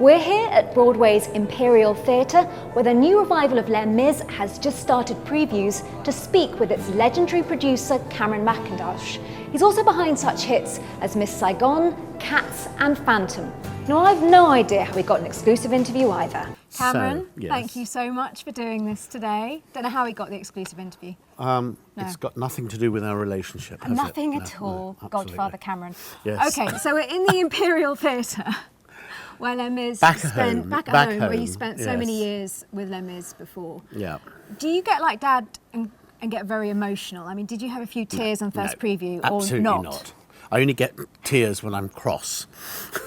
We're here at Broadway's Imperial Theatre, where the new revival of Les Mis has just started previews to speak with its legendary producer Cameron Mackintosh. He's also behind such hits as Miss Saigon, Cats and Phantom. Now, I've no idea how we got an exclusive interview either. Cameron, Yes. Thank you so much for doing this today. Don't know how we got the exclusive interview. It's got nothing to do with our relationship, has Nothing it? at all, No, Godfather Cameron. Yes. Okay, so we're in the Imperial Theatre, where Les Mis Back at home, where you spent so yes. many years with Les Mis before. Yeah. Do you get like Dad and get very emotional? I mean, did you have a few tears on first preview absolutely or not? not. I only get tears when I'm cross.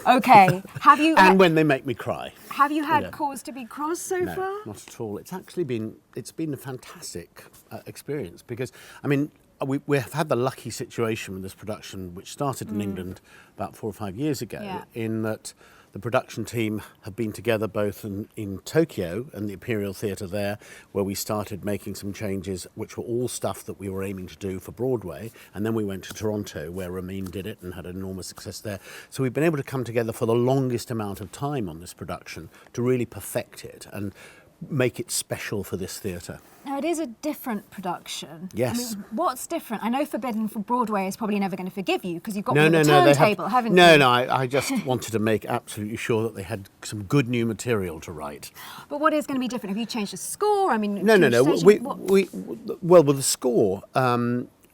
Okay. Have you? And when they make me cry. Have you had cause to be cross so No, far? not at all. It's actually been a fantastic experience because, I mean, we have had the lucky situation with this production, which started in England about 4 or 5 years ago, in that the production team have been together both in Tokyo and the Imperial Theatre there, where we started making some changes, which were all stuff that we were aiming to do for Broadway. And then we went to Toronto, where Ramin did it and had enormous success there. So we've been able to come together for the longest amount of time on this production to really perfect it and make it special for this theatre. Now, it is a different production. Yes. I mean, what's different? I know Forbidden from Broadway is probably never going to forgive you because you've got No, the turntable, haven't you? No, I just wanted to make absolutely sure that they had some good new material to write. But what is going to be different? Have you changed the score? I mean, No. Well, with the score,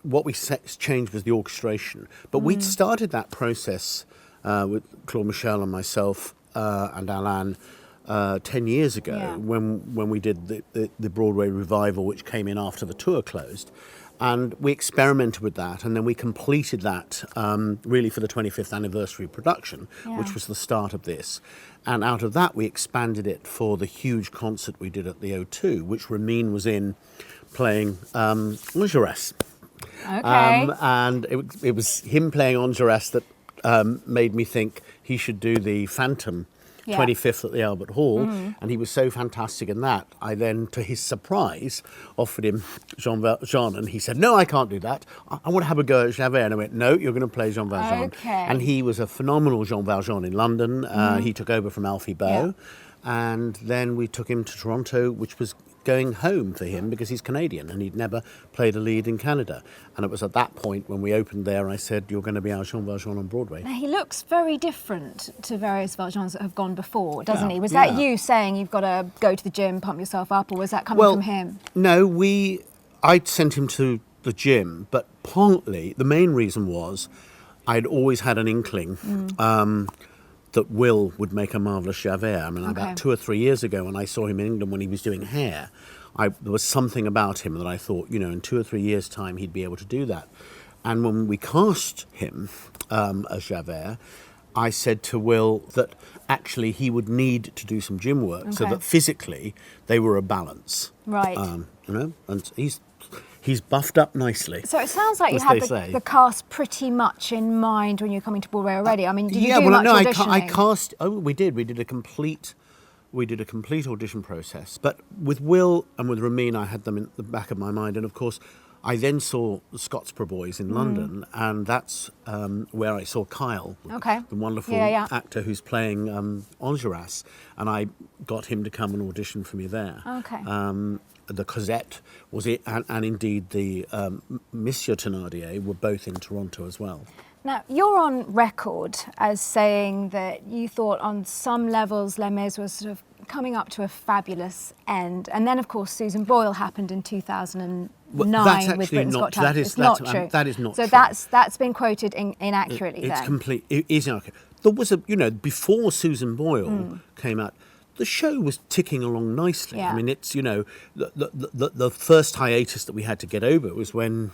what we changed was the orchestration. But we'd started that process with Claude Michel and myself and Alain 10 years ago when we did the Broadway revival, which came in after the tour closed. And we experimented with that, and then we completed that really for the 25th anniversary production, which was the start of this. And out of that, we expanded it for the huge concert we did at the O2, which Ramin was in playing Enjolras. Okay. And it was him playing Enjolras that made me think he should do the Phantom 25th at the Albert Hall, and he was so fantastic in that. I then, to his surprise, offered him Jean Valjean, and he said, "No, I can't do that. I want to have a go at Javert." And I went, "No, you're going to play Jean Valjean." Okay. And he was a phenomenal Jean Valjean in London. He took over from Alfie Boe, and then we took him to Toronto, which was going home for him because he's Canadian and he'd never played a lead in Canada. And it was at that point when we opened there, I said, "You're going to be our Jean Valjean on Broadway." Now, he looks very different to various Valjeans that have gone before, doesn't he? Was that you saying you've got to go to the gym, pump yourself up, or was that coming from him? No, I'd sent him to the gym, but partly the main reason was I'd always had an inkling that Will would make a marvellous Javert. I mean, about 2 or 3 years ago when I saw him in England when he was doing hair, there was something about him that I thought, in 2 or 3 years' time he'd be able to do that. And when we cast him as Javert, I said to Will that actually he would need to do some gym work so that physically they were a balance. Right. And he's buffed up nicely. So it sounds like you had the cast pretty much in mind when you were coming to Broadway already. I mean, did you do much auditioning? I cast. Oh, we did. We did a complete audition process. But with Will and with Ramin, I had them in the back of my mind. And of course, I then saw the Scottsboro Boys in London, and that's where I saw Kyle, the wonderful actor who's playing Enjolras, and I got him to come and audition for me there. Okay. The Cosette was it, and indeed the Monsieur Thénardier were both in Toronto as well. Now, you're on record as saying that you thought on some levels Les Mis was sort of coming up to a fabulous end. And then, of course, Susan Boyle happened in 2009 with Britain's Got Talent. It's not true. That is not true. So that's been quoted inaccurately It's then. complete. It is inaccurate. There was before Susan Boyle came out, the show was ticking along nicely. Yeah. I mean, it's, the first hiatus that we had to get over was when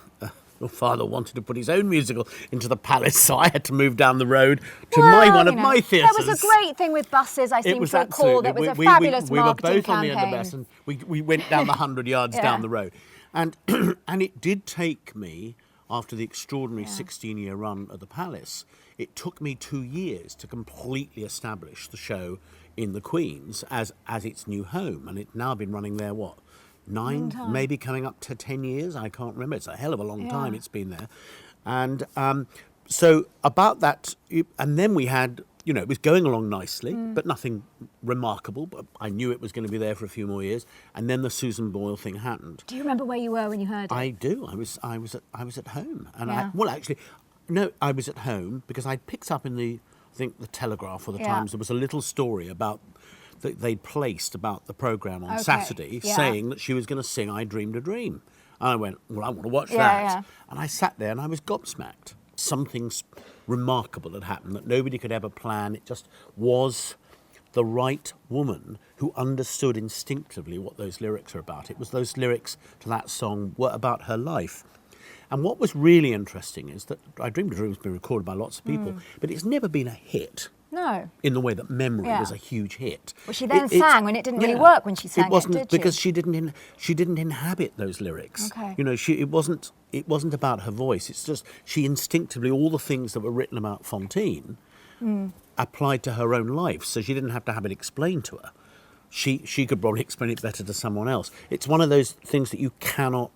your father wanted to put his own musical into the Palace, so I had to move down the road to one of my theatres. There was a great thing with buses, I seem to recall. There was a fabulous we marketing were both campaign. on the end of bus, and we went down the 100 yards down the road. And it did take me, after the extraordinary 16-year run at the Palace, it took me 2 years to completely establish the show in the Queen's as its new home. And it's now been running there, 9, maybe coming up to 10 years? I can't remember. It's a hell of a long time it's been there. And so about that, and then we had, it was going along nicely, but nothing remarkable. But I knew it was going to be there for a few more years. And then the Susan Boyle thing happened. Do you remember where you were when you heard it? I do. I was at home, and Yeah. I was at home because I picked up in the Telegraph or the Times. There was a little story about that they'd placed about the programme on Saturday, saying that she was going to sing "I Dreamed a Dream." And I went, well, I want to watch that. Yeah. And I sat there and I was gobsmacked. Something remarkable had happened that nobody could ever plan. It just was the right woman who understood instinctively what those lyrics are about. It was those lyrics to that song were about her life. And what was really interesting is that I Dreamed a Dream has been recorded by lots of people, but it's never been a hit. No. In the way that Memory was a huge hit. Well, she then sang when it didn't really work when she sang it. Wasn't did she? because she didn't inhabit those lyrics. Okay. It wasn't about her voice. It's just she instinctively, all the things that were written about Fontaine applied to her own life, so she didn't have to have it explained to her. She could probably explain it better to someone else. It's one of those things that you cannot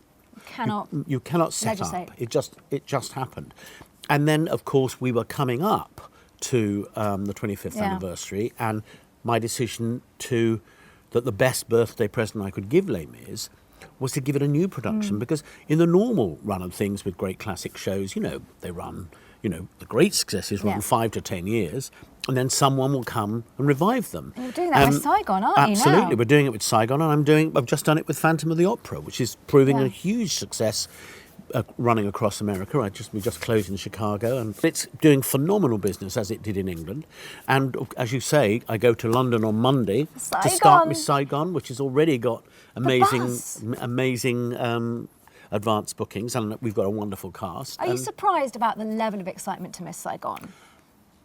set legislate. up. It just happened. And then, of course, we were coming up to the 25th anniversary, and my decision that the best birthday present I could give Les Mis was to give it a new production, because in the normal run of things with great classic shows, they run, the great successes run 5 to 10 years, and then someone will come and revive them. You're doing that with Saigon, aren't you, now? Absolutely, we're doing it with Saigon, and I've just done it with Phantom of the Opera, which is proving a huge success. Running across America. We just closed in Chicago, and it's doing phenomenal business as it did in England. And as you say, I go to London on Monday to start Miss Saigon, which has already got amazing advance bookings, and we've got a wonderful cast. Are you surprised about the level of excitement to Miss Saigon?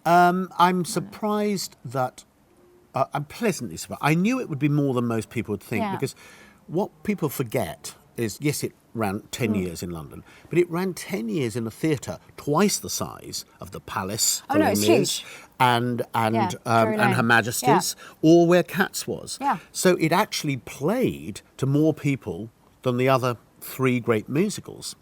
I'm surprised that I'm pleasantly surprised. I knew it would be more than most people would think, because what people forget is, yes, it ran 10 years in London, but it ran 10 years in a theatre twice the size of the Palace, it's huge. and Her Majesty's, or where Cats was. Yeah. So it actually played to more people than the other 3 great musicals.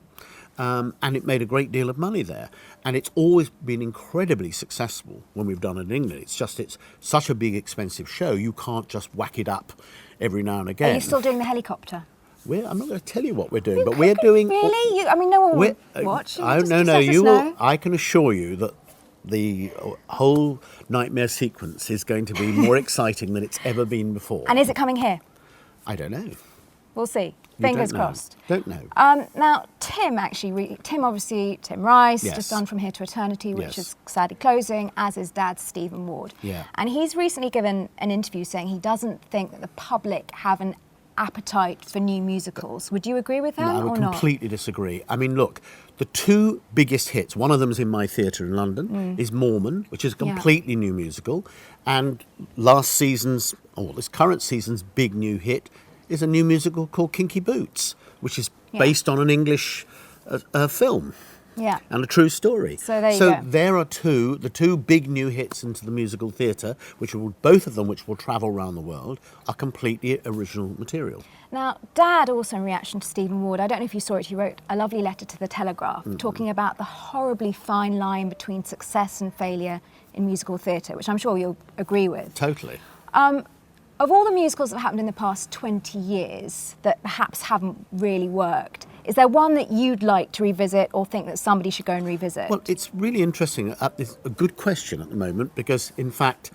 And it made a great deal of money there. And it's always been incredibly successful when we've done it in England. It's such a big, expensive show, you can't just whack it up every now and again. Are you still doing the helicopter? I'm not going to tell you what we're doing, but we're doing... Really? No one will watch. I can assure you that the whole Nightmare sequence is going to be more exciting than it's ever been before. And is it coming here? I don't know. We'll see. Fingers crossed. Don't know. Now, Tim Rice, just done From Here to Eternity, which is sadly closing, as is Dad Stephen Ward. Yeah. And he's recently given an interview saying he doesn't think that the public have an appetite for new musicals. Would you agree with that No, I would or not? completely disagree. I mean, look, the 2 biggest hits, one of them's in my theatre in London, is Mormon, which is a completely new musical, and this current season's big new hit is a new musical called Kinky Boots, which is based on an English film. Yeah. And a true story. So there you go. There are the 2 big new hits into the musical theatre, both of them which will travel around the world, are completely original material. Now, Dad also, in reaction to Stephen Ward, I don't know if you saw it, he wrote a lovely letter to the Telegraph talking about the horribly fine line between success and failure in musical theatre, which I'm sure you'll agree with. Totally. Of all the musicals that have happened in the past 20 years that perhaps haven't really worked, is there one that you'd like to revisit or think that somebody should go and revisit? Well, it's really interesting. It's a good question at the moment because, in fact,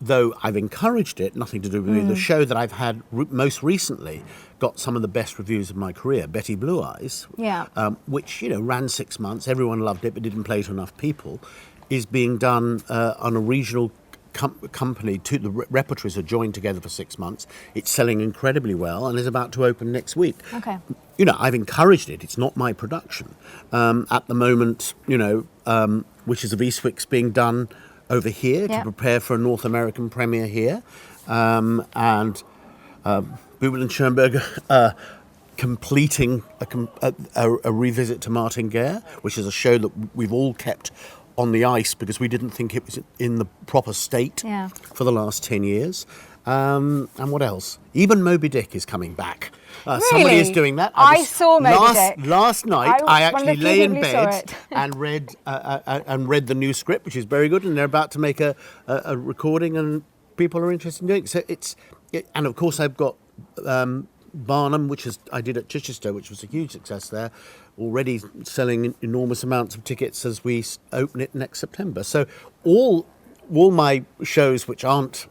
though I've encouraged it, nothing to do with me, the show that I've had most recently got some of the best reviews of my career, Betty Blue Eyes, which, ran 6 months, everyone loved it but didn't play to enough people, is being done on a regional company. The repertories are joined together for 6 months. It's selling incredibly well and is about to open next week. Okay. I've encouraged it. It's not my production. At the moment, Wishes of Eastwick's being done over here to prepare for a North American premiere here. And Bubel and Schoenberg completing a revisit to Martin Guerre, which is a show that we've all kept on the ice because we didn't think it was in the proper state for the last 10 years. And what else? Even Moby Dick is coming back. Really? Somebody is doing that. I saw Moby Dick. Last night, I actually lay in bed it. and read the new script, which is very good, and they're about to make a recording, and people are interested in doing it. So and of course I've got Barnum, which I did at Chichester, which was a huge success there, already selling enormous amounts of tickets as we open it next September. So all my shows, which aren't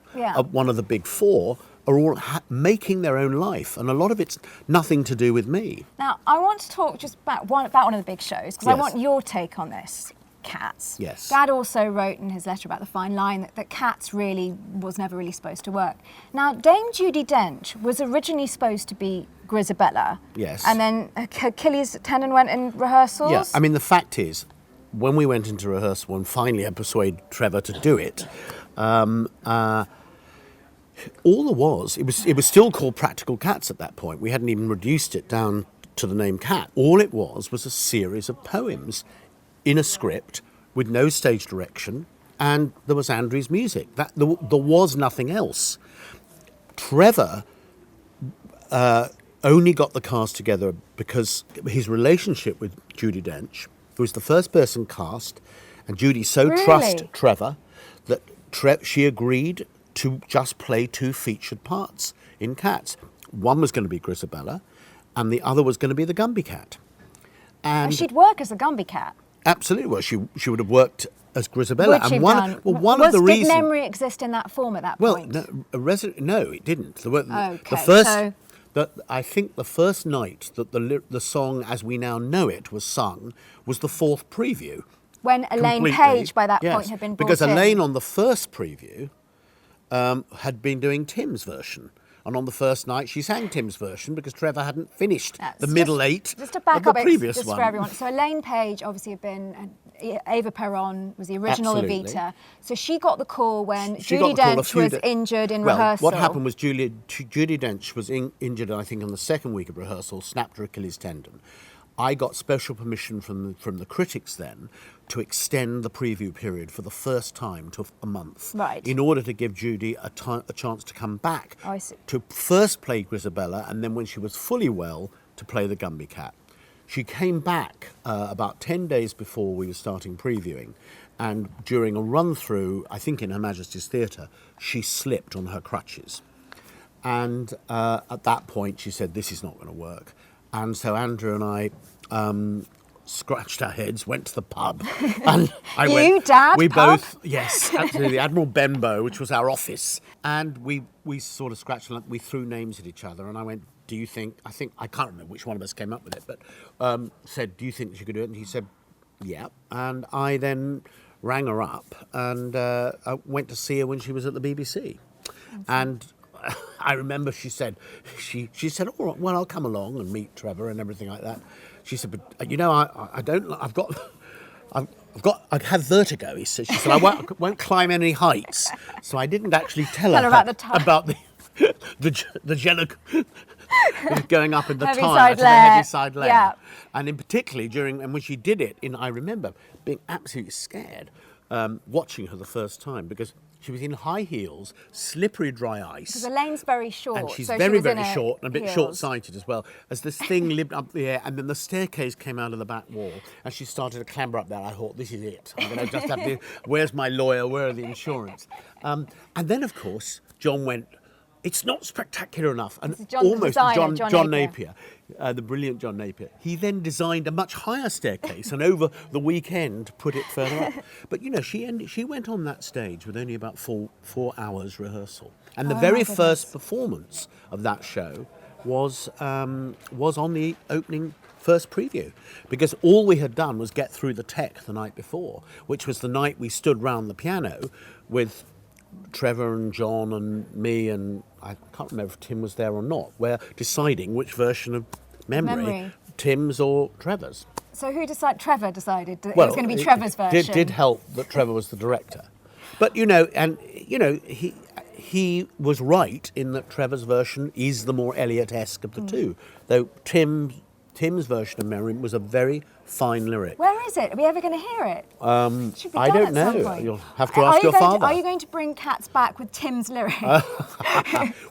one of the big four, are all making their own life, and a lot of it's nothing to do with me. Now, I want to talk just about one of the big shows, because I want your take on this. Cats. Yes. Dad also wrote in his letter about the fine line that Cats really was never really supposed to work. Now, Dame Judi Dench was originally supposed to be Grisabella. Yes. And then Achilles tendon went in rehearsals. Yeah, I mean, the fact is, when we went into rehearsal and finally had persuaded Trevor to do it, all there was, it was still called Practical Cats at that point. We hadn't even reduced it down to the name Cat. All it was a series of poems in a script with no stage direction, and there was Andrew's music. There was nothing else. Trevor only got the cast together because his relationship with Judi Dench, who was the first person cast, and Judi trusted Trevor that she agreed to just play 2 featured parts in Cats. One was going to be Grisabella, and the other was going to be the Gumby Cat. And she'd work as the Gumby Cat. Absolutely. Well, she would have worked as Grisabella. Would she have done? Did memory exist in that form at that point? Well, no, it didn't. I think the first night that the song, as we now know it, was sung was the 4th preview. When Elaine Page, by that point, had been brought because in. Elaine, on the first preview, had been doing Tim's version. And on the first night, she sang Tim's version because Trevor hadn't finished the middle 8 just to back of the up previous just one. For everyone. So Elaine Page obviously had been, Ava Perron was the original Absolutely. Evita. So she got the call when She Judi got the call Dench was injured in rehearsal. What happened was Judi Dench was injured, I think, on the second week of rehearsal, snapped her Achilles tendon. I got special permission from the critics then to extend the preview period for the first time to a month, right, in order to give Judi a chance to come back to first play Grisabella, and then when she was fully well, to play the Gumby Cat. She came back about 10 days before we were starting previewing, and during a run-through, I think in Her Majesty's Theatre, she slipped on her crutches. And at that point, she said, this is not going to work. And so Andrew and I scratched our heads, went to the pub, and Dad? We pub? both, yes, absolutely, Admiral Benbow, which was our office, and we sort of scratched, and we threw names at each other, and I went, do you think, I can't remember which one of us came up with it, but said, do you think she could do it? And he said, yeah. And I then rang her up, and I went to see her when she was at the BBC. And I remember she said, all right, well, I'll come along and meet Trevor and everything like that. She said, but I have vertigo. She said, I won't climb any heights. So I didn't actually tell her about the jello going up in the tire to the heavy side layer. Yeah. And in particularly when she did it, I remember being absolutely scared watching her the first time, because she was in high heels, slippery dry ice. Because Elaine's very short. And she's so very, she was very short and a bit heels. short-sighted as well. As this thing lived up the air, and then the staircase came out of the back wall, and she started to clamber up there. I thought, this is it. I'm going to just have to, where's my lawyer, where are the insurance? And then, of course, John went, it's not spectacular enough. And John Napier, the brilliant John Napier, he then designed a much higher staircase, and over the weekend put it further up. But she went on that stage with only about four hours rehearsal, and the very first performance of that show was on the opening first preview, because all we had done was get through the tech the night before, which was the night we stood round the piano with Trevor and John and me, and I can't remember if Tim was there or not. We're deciding which version of memory. Tim's or Trevor's. So who decided? Trevor decided that it was going to be Trevor's version. It did help that Trevor was the director, but he was right in that Trevor's version is the more Eliot-esque of the two, though Tim's Tim's version of Merrim was a very fine lyric. Where is it? Are we ever going to hear it? Should be I done don't at some know. point. You'll have to ask your father. Are you going to bring Cats back with Tim's lyric?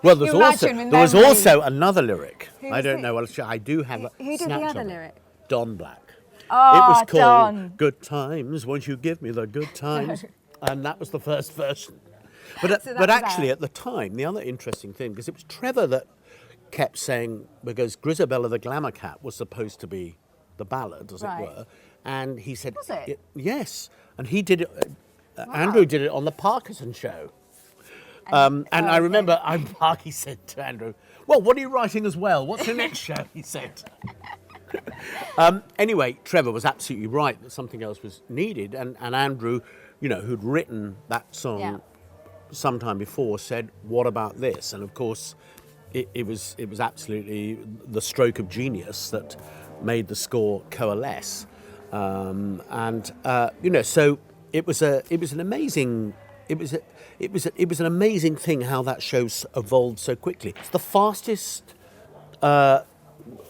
Well, there was also another lyric. Who I was don't it? know. Well, I do have a Who did the snatch other of it. lyric? Don Black. Oh, It was called Don. Good Times, Won't You Give Me the Good Times? And that was the first version. But, So that but was actually, out. at the time, the other interesting thing, because it was Trevor that kept saying, because Grisabella the Glamour Cat was supposed to be the ballad, as Right. it were, and he said, Was it? Yes, and he did it. Andrew did it on the Parkinson show. And I remember Parky said to Andrew, "Well, what are you writing as well? What's your next show?" He said. Anyway, Trevor was absolutely right that something else was needed, and Andrew, who'd written that song sometime before, said, "What about this?" And of course, it was absolutely the stroke of genius that made the score coalesce, so it was an amazing. It was an amazing thing how that show evolved so quickly. It's the fastest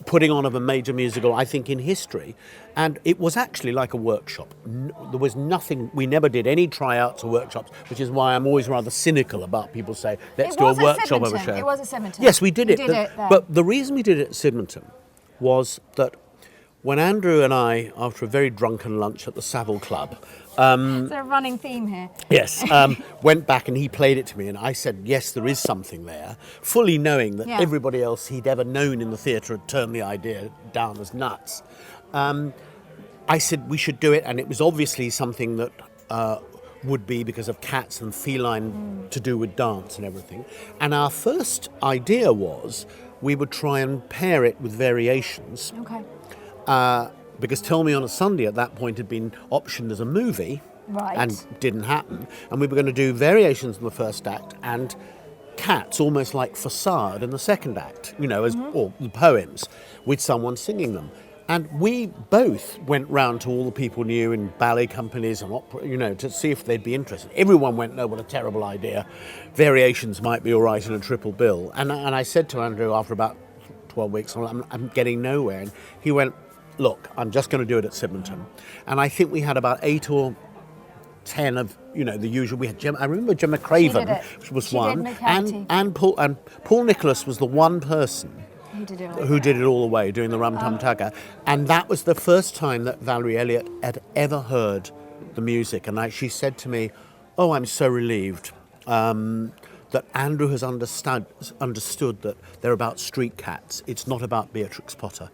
putting on of a major musical, I think, in history. And it was actually like a workshop. There was nothing, we never did any tryouts or workshops, which is why I'm always rather cynical about people say, let's do a workshop of a show. It was at Symington. Yes, we did it. There. But the reason we did it at Symington was that when Andrew and I, after a very drunken lunch at the Savile Club, There's a running theme here. yes, went back and he played it to me, and I said, yes, there is something there, fully knowing that everybody else he'd ever known in the theatre had turned the idea down as nuts. I said we should do it, and it was obviously something that would be because of cats and feline to do with dance and everything. And our first idea was we would try and pair it with variations. Okay. Because Tell Me on a Sunday at that point had been optioned as a movie, Right. and didn't happen. And we were going to do variations in the first act and cats, almost like facade, in the second act, or the poems, with someone singing them. And we both went round to all the people knew in ballet companies and opera, to see if they'd be interested. Everyone went, no, what a terrible idea. Variations might be all right in a triple bill. And I said to Andrew after about 12 weeks, I'm getting nowhere. And he went, look, I'm just going to do it at Symington. And I think we had about 8 or 10 of, the usual. We had I remember Gemma Craven, which was one. And Paul Nicholas was the one person who did it all the way, doing the Rum Tum Tugger. And that was the first time that Valerie Elliott had ever heard the music. And she said to me, oh, I'm so relieved that Andrew has understood that they're about street cats. It's not about Beatrix Potter.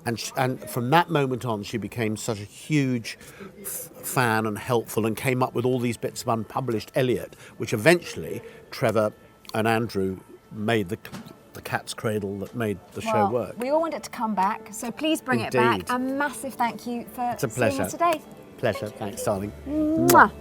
And from that moment on, she became such a huge fan and helpful, and came up with all these bits of unpublished Eliot, which eventually Trevor and Andrew made the Cat's Cradle that made the show work. We all want it to come back, so please bring it back. A massive thank you for seeing us today. Pleasure. Thanks, darling. Mwah.